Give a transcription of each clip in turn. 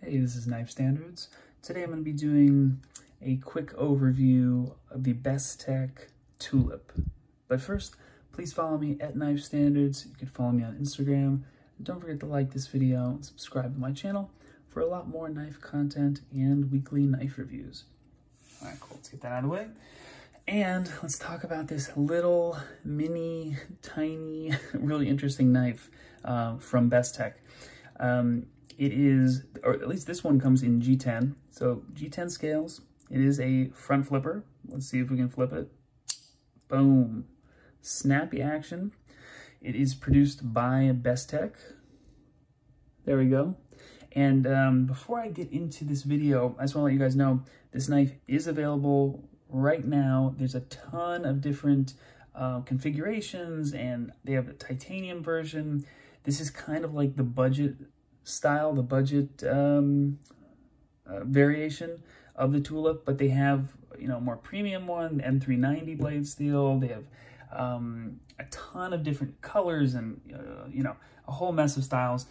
Hey, this is Knife Standards. Today I'm going to be doing a quick overview of the Bestech Tulip. But first, please follow me at Knife Standards. You can follow me on Instagram. And don't forget to like this video and subscribe to my channel for a lot more knife content and weekly knife reviews. All right, cool. Let's get that out of the way. And let's talk about this little, mini, tiny, really interesting knife from Bestech. It is, or at least this one comes in G10. So G10 scales. It is a front flipper. Let's see if we can flip it. Boom. Snappy action. It is produced by Bestech. There we go. And before I get into this video, I just want to let you guys know this knife is available right now. There's a ton of different configurations, and they have a titanium version. This is kind of like the budget style, the budget variation of the Tulip, but they have, you know, more premium one, M390 blade steel. They have a ton of different colors and, you know, a whole mess of styles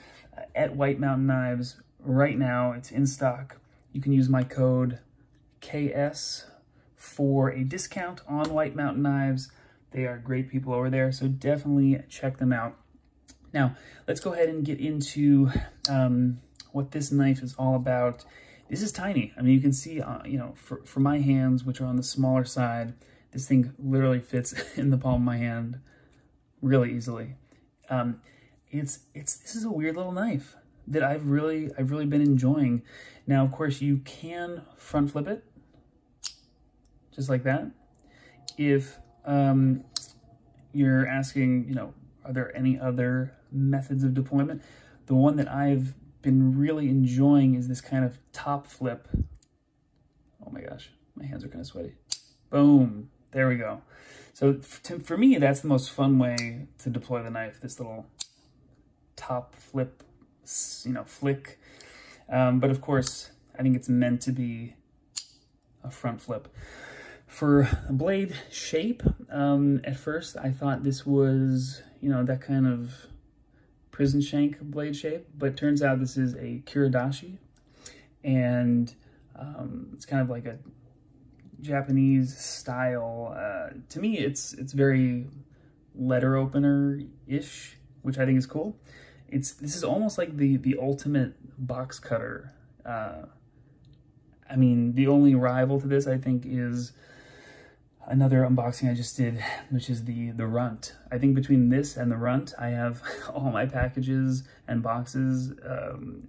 at White Mountain Knives. Right now, it's in stock. You can use my code KS for a discount on White Mountain Knives. They are great people over there, so definitely check them out. Now, let's go ahead and get into what this knife is all about. This is tiny. I mean, you can see, you know, for my hands, which are on the smaller side, this thing literally fits in the palm of my hand really easily. This is a weird little knife that I've really been enjoying. Now, of course, you can front flip it, just like that. If you're asking, you know, are there any other methods of deployment? The one that I've been really enjoying is this kind of top flip. Oh my gosh, my hands are kind of sweaty. Boom, there we go. So for me, that's the most fun way to deploy the knife, this little top flip, you know, flick. But of course, I think it's meant to be a front flip. For blade shape, at first I thought this was, you know, that kind of prison shank blade shape, but turns out this is a Kiridashi, and it's kind of like a Japanese style. To me, it's very letter opener-ish, which I think is cool. This is almost like the ultimate box cutter. I mean, the only rival to this, I think, is another unboxing I just did, which is the Runt. I think between this and the Runt, I have all my packages and boxes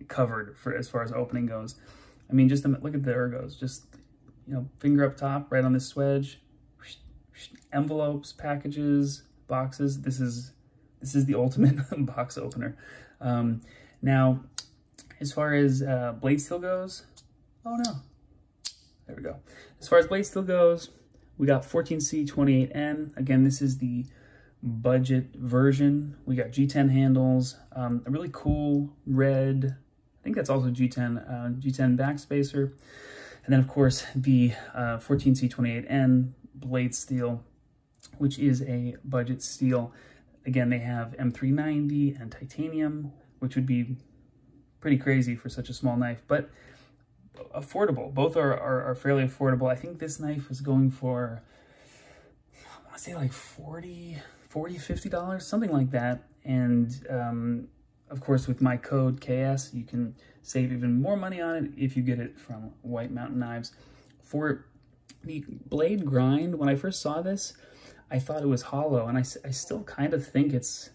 covered for as far as opening goes. I mean, just look at the ergos. Just, you know, finger up top, right on this swedge. Envelopes, packages, boxes. This is the ultimate box opener. Now, as far as blade steel goes, oh no, there we go. As far as blade steel goes, we got 14C28N. Again, this is the budget version. We got G10 handles, a really cool red, I think that's also G10, G10 backspacer. And then of course the 14C28N blade steel, which is a budget steel. Again, they have M390 and titanium, which would be pretty crazy for such a small knife, but affordable. Both are fairly affordable. I think this knife was going for, I want to say like $40, $50, something like that. And of course, with my code KS, you can save even more money on it if you get it from White Mountain Knives. For the blade grind, when I first saw this, I thought it was hollow, and I still kind of think there's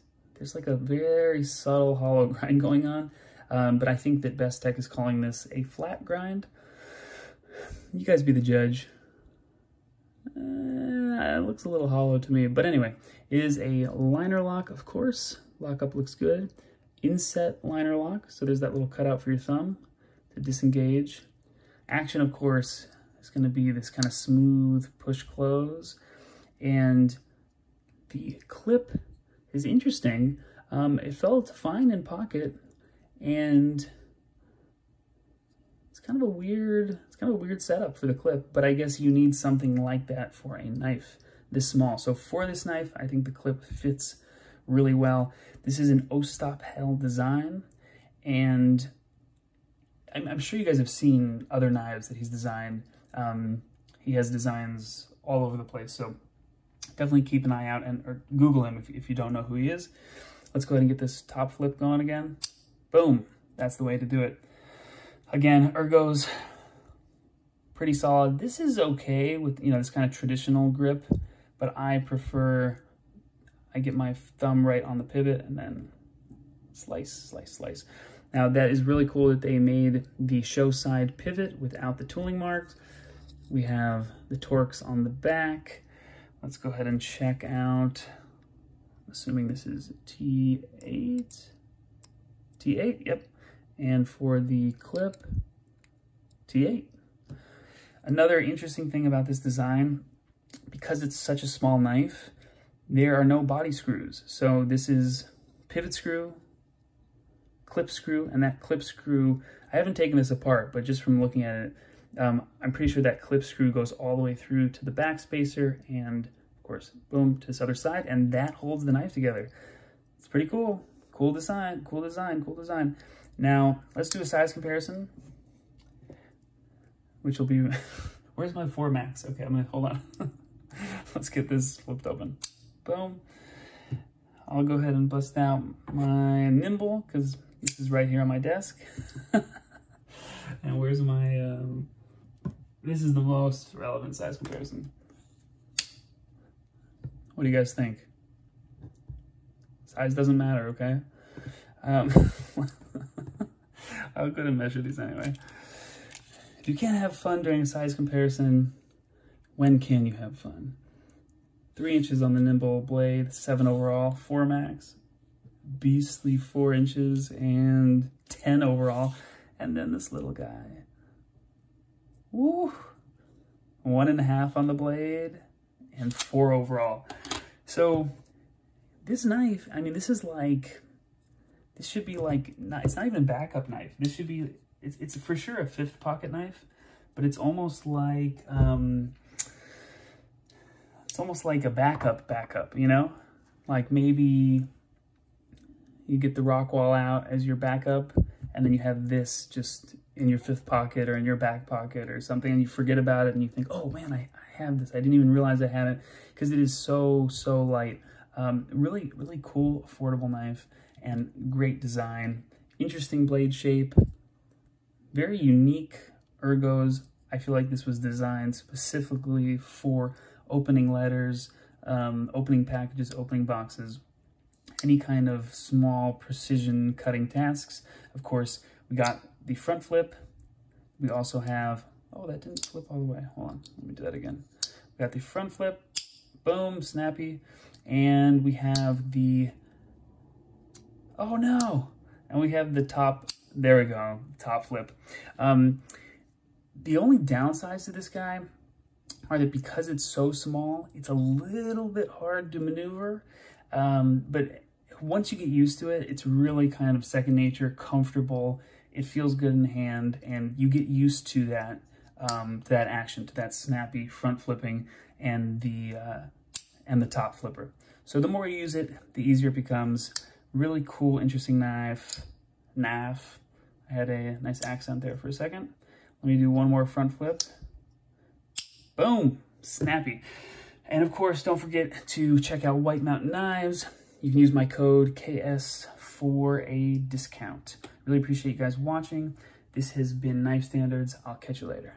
like a very subtle hollow grind going on. But I think that Bestech is calling this a flat grind. You guys be the judge. It looks a little hollow to me. But anyway, it is a liner lock, of course. Lockup looks good. Inset liner lock. So there's that little cutout for your thumb to disengage. Action, of course, is going to be this kind of smooth push close. And the clip is interesting. It felt fine in pocket. And it's kind of a weird setup for the clip, but I guess you need something like that for a knife this small. So for this knife, I think the clip fits really well. This is an O-stop hell design, and I'm sure you guys have seen other knives that he's designed. He has designs all over the place, so definitely keep an eye out or Google him if you don't know who he is. Let's go ahead and get this top flip going again. Boom, that's the way to do it. Again, ergo's pretty solid. This is okay with, you know, this kind of traditional grip, but I get my thumb right on the pivot and then slice, slice, slice. Now that is really cool that they made the show side pivot without the tooling marks. We have the Torx on the back. Let's go ahead and check out, assuming this is T8. T8, yep. And for the clip, T8. Another interesting thing about this design, because it's such a small knife, there are no body screws. So this is pivot screw, clip screw, and that clip screw, I haven't taken this apart, but just from looking at it, I'm pretty sure that clip screw goes all the way through to the back spacer and, of course, boom, to this other side, and that holds the knife together. It's pretty cool. Cool design, cool design, cool design. Now, let's do a size comparison, which will be, where's my 4 Max? Okay, I'm gonna, hold on. Let's get this flipped open. Boom. I'll go ahead and bust out my nimble, because this is right here on my desk. And where's my, this is the most relevant size comparison. What do you guys think? Size doesn't matter, okay? I'll go and measure these anyway. If you can't have fun during a size comparison, when can you have fun? 3 inches on the nimble blade, 7 overall, 4 Max, beastly 4 inches and 10 overall, and then this little guy. Woo! 1.5 on the blade and 4 overall. So this knife, I mean, this is like, this should be like, it's not even a backup knife. This should be, it's for sure a 5th pocket knife, but it's almost like a backup, you know? Like maybe you get the rock wall out as your backup, and then you have this just in your 5th pocket or in your back pocket or something, and you forget about it and you think, oh man, I have this. I didn't even realize I had it, because it is so, so light. Really, really cool, affordable knife and great design. Interesting blade shape, very unique ergos. I feel like this was designed specifically for opening letters, opening packages, opening boxes, any kind of small precision cutting tasks. Of course, we got the front flip. We also have, oh, that didn't flip all the way. Hold on, let me do that again. We got the front flip, boom, snappy. And we have the, oh no, and we have the top, there we go, top flip. The only downsides to this guy are that because it's so small, it's a little bit hard to maneuver, but once you get used to it, it's really kind of second nature, comfortable, it feels good in the hand, and you get used to that, action, to that snappy front flipping and the top flipper. So the more you use it, the easier it becomes. Really cool, interesting knife. I had a nice accent there for a second. Let me do one more front flip. Boom, snappy. And of course, don't forget to check out White Mountain Knives. You can use my code KS for a discount. Really appreciate you guys watching. This has been Knife Standards. I'll catch you later.